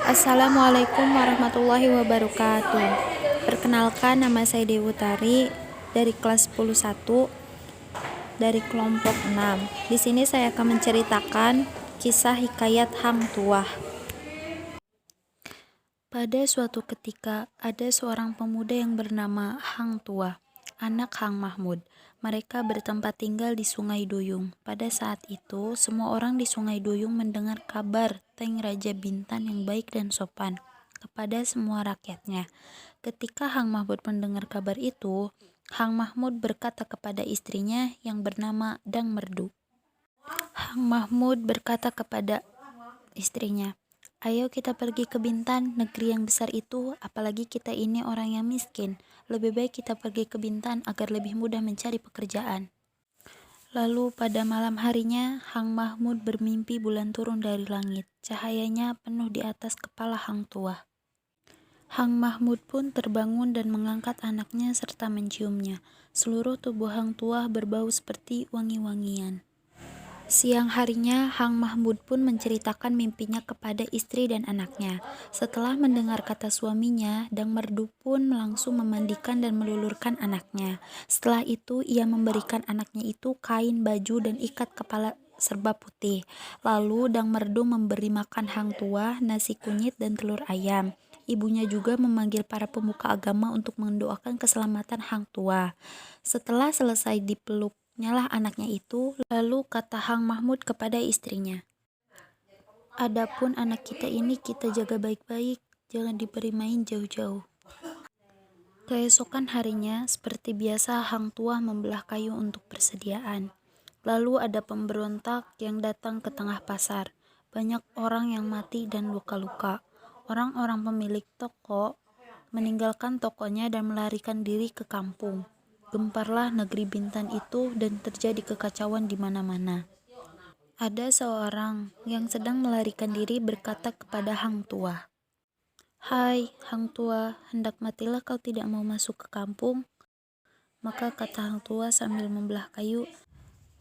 Assalamualaikum warahmatullahi wabarakatuh. Perkenalkan, nama saya Dewi Utari dari kelas 101 dari kelompok 6. Di sini saya akan menceritakan kisah hikayat Hang Tuah. Pada suatu ketika, ada seorang pemuda yang bernama Hang Tuah, anak Hang Mahmud. Mereka bertempat tinggal di Sungai Duyung. Pada saat itu, semua orang di Sungai Duyung mendengar kabar tentang Raja Bintan yang baik dan sopan kepada semua rakyatnya. Ketika Hang Mahmud mendengar kabar itu, Hang Mahmud berkata kepada istrinya yang bernama Dang Merdu. Hang Mahmud berkata kepada istrinya, "Ayo kita pergi ke Bintan, negeri yang besar itu, apalagi kita ini orang yang miskin. Lebih baik kita pergi ke Bintan agar lebih mudah mencari pekerjaan." Lalu pada malam harinya, Hang Mahmud bermimpi bulan turun dari langit. Cahayanya penuh di atas kepala Hang Tuah. Hang Mahmud pun terbangun dan mengangkat anaknya serta menciumnya. Seluruh tubuh Hang Tuah berbau seperti wangi-wangian. Siang harinya, Hang Mahmud pun menceritakan mimpinya kepada istri dan anaknya. Setelah mendengar kata suaminya, Dang Merdu pun langsung memandikan dan melulurkan anaknya. Setelah itu, ia memberikan anaknya itu kain, baju, dan ikat kepala serba putih. Lalu Dang Merdu memberi makan Hang Tuah, nasi kunyit, dan telur ayam. Ibunya juga memanggil para pemuka agama untuk mendoakan keselamatan Hang Tuah. Setelah selesai dipeluk nyalah anaknya itu, lalu kata Hang Mahmud kepada istrinya, "Adapun anak kita ini kita jaga baik-baik, jangan diberi main jauh-jauh." Keesokan harinya, seperti biasa Hang Tuah membelah kayu untuk persediaan. Lalu ada pemberontak yang datang ke tengah pasar. Banyak orang yang mati dan luka-luka. Orang-orang pemilik toko meninggalkan tokonya dan melarikan diri ke kampung. Gemparlah negeri Bintan itu dan terjadi kekacauan di mana-mana. Ada seorang yang sedang melarikan diri berkata kepada Hang Tuah, "Hai Hang Tuah, hendak matilah kau tidak mau masuk ke kampung." Maka kata Hang Tuah sambil membelah kayu,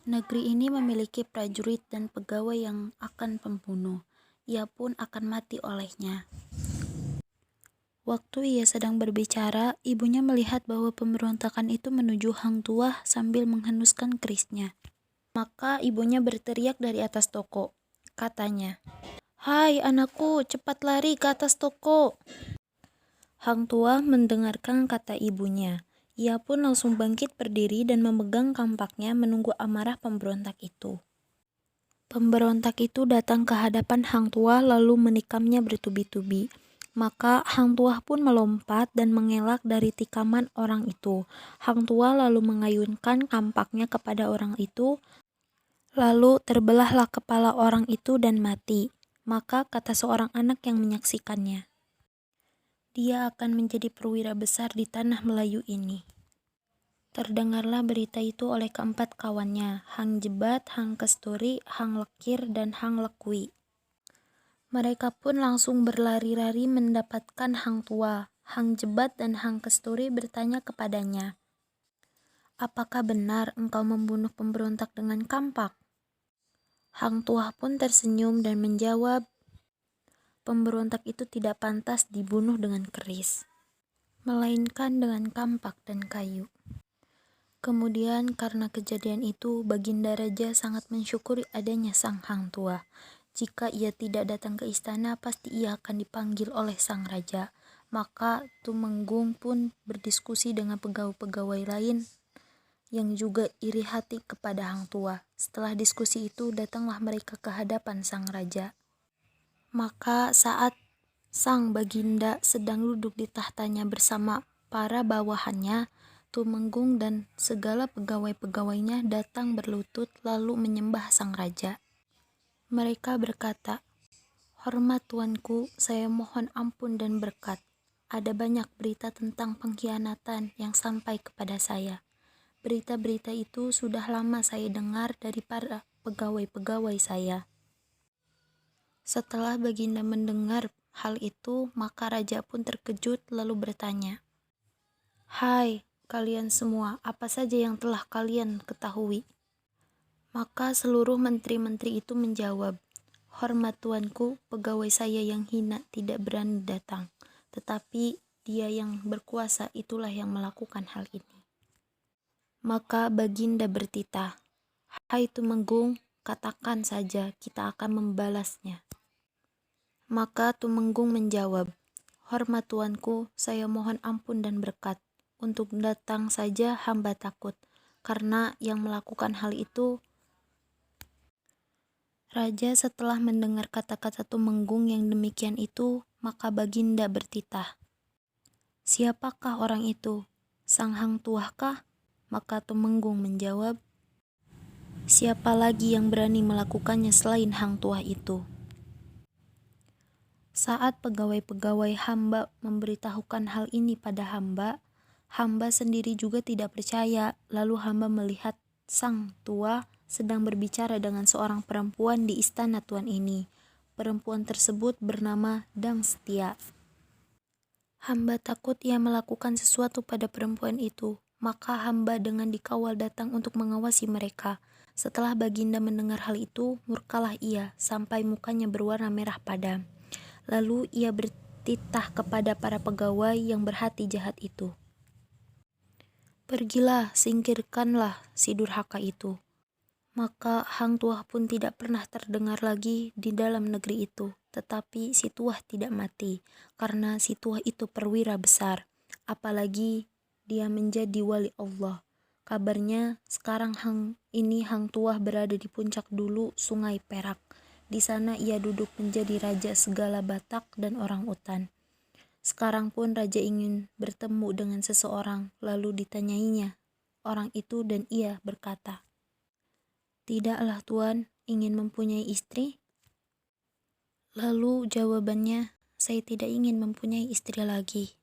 "Negeri ini memiliki prajurit dan pegawai yang akan pembunuh. Ia pun akan mati olehnya." Waktu ia sedang berbicara, ibunya melihat bahwa pemberontakan itu menuju Hang Tuah sambil menghenuskan kerisnya. Maka ibunya berteriak dari atas toko. Katanya, "Hai anakku, cepat lari ke atas toko." Hang Tuah mendengarkan kata ibunya. Ia pun langsung bangkit berdiri dan memegang kampaknya menunggu amarah pemberontak itu. Pemberontak itu datang ke hadapan Hang Tuah lalu menikamnya bertubi-tubi. Maka Hang Tuah pun melompat dan mengelak dari tikaman orang itu. Hang Tuah lalu mengayunkan kampaknya kepada orang itu, lalu terbelahlah kepala orang itu dan mati. Maka kata seorang anak yang menyaksikannya, "Dia akan menjadi perwira besar di tanah Melayu ini." Terdengarlah berita itu oleh keempat kawannya, Hang Jebat, Hang Kesturi, Hang Lekir, dan Hang Lekui. Mereka pun langsung berlari-lari mendapatkan Hang Tuah. Hang Jebat dan Hang Kesturi bertanya kepadanya, "Apakah benar engkau membunuh pemberontak dengan kampak?" Hang Tuah pun tersenyum dan menjawab, "Pemberontak itu tidak pantas dibunuh dengan keris, melainkan dengan kampak dan kayu." Kemudian karena kejadian itu, Baginda Raja sangat mensyukuri adanya sang Hang Tuah. Jika ia tidak datang ke istana, pasti ia akan dipanggil oleh sang raja. Maka Tumenggung pun berdiskusi dengan pegawai-pegawai lain yang juga iri hati kepada Hang Tuah. Setelah diskusi itu, datanglah mereka ke hadapan sang raja. Maka saat sang Baginda sedang duduk di tahtanya bersama para bawahannya, Tumenggung dan segala pegawai-pegawainya datang berlutut lalu menyembah sang raja. Mereka berkata, "Hormat tuanku, saya mohon ampun dan berkat. Ada banyak berita tentang pengkhianatan yang sampai kepada saya. Berita-berita itu sudah lama saya dengar dari para pegawai-pegawai saya." Setelah Baginda mendengar hal itu, maka raja pun terkejut lalu bertanya, "Hai kalian semua, apa saja yang telah kalian ketahui?" Maka seluruh menteri-menteri itu menjawab, Hormat tuanku, pegawai saya yang hina tidak berani datang, tetapi dia yang berkuasa itulah yang melakukan hal ini. Maka Baginda bertitah, "Hai Tumenggung, katakan saja, kita akan membalasnya." Maka Tumenggung menjawab, "Hormat tuanku, saya mohon ampun dan berkat. Untuk datang saja hamba takut, karena yang melakukan hal itu..." Raja setelah mendengar kata-kata Tumenggung yang demikian itu, maka Baginda bertitah, "Siapakah orang itu? Sang Hang Tuahkah?" Maka Tumenggung menjawab, "Siapa lagi yang berani melakukannya selain Hang Tuah itu?" Saat pegawai-pegawai hamba memberitahukan hal ini pada hamba, hamba sendiri juga tidak percaya. Lalu hamba melihat sang tua sedang berbicara dengan seorang perempuan di istana tuan ini. Perempuan tersebut bernama Dang Setia. Hamba takut ia melakukan sesuatu pada perempuan itu, maka hamba dengan dikawal datang untuk mengawasi mereka. Setelah Baginda mendengar hal itu, murkalah ia sampai mukanya berwarna merah padam. Lalu ia bertitah kepada para pegawai yang berhati jahat itu, "Pergilah, singkirkanlah si durhaka itu." Maka Hang Tuah pun tidak pernah terdengar lagi di dalam negeri itu. Tetapi si Tuah tidak mati, karena si Tuah itu perwira besar. Apalagi dia menjadi wali Allah. Kabarnya sekarang Hang Tuah berada di puncak dulu Sungai Perak. Di sana ia duduk menjadi raja segala Batak dan orang utan. Sekarang pun raja ingin bertemu dengan seseorang, lalu ditanyainya orang itu dan ia berkata, "Tidaklah Tuan, ingin mempunyai istri?" Lalu jawabannya, "Saya tidak ingin mempunyai istri lagi."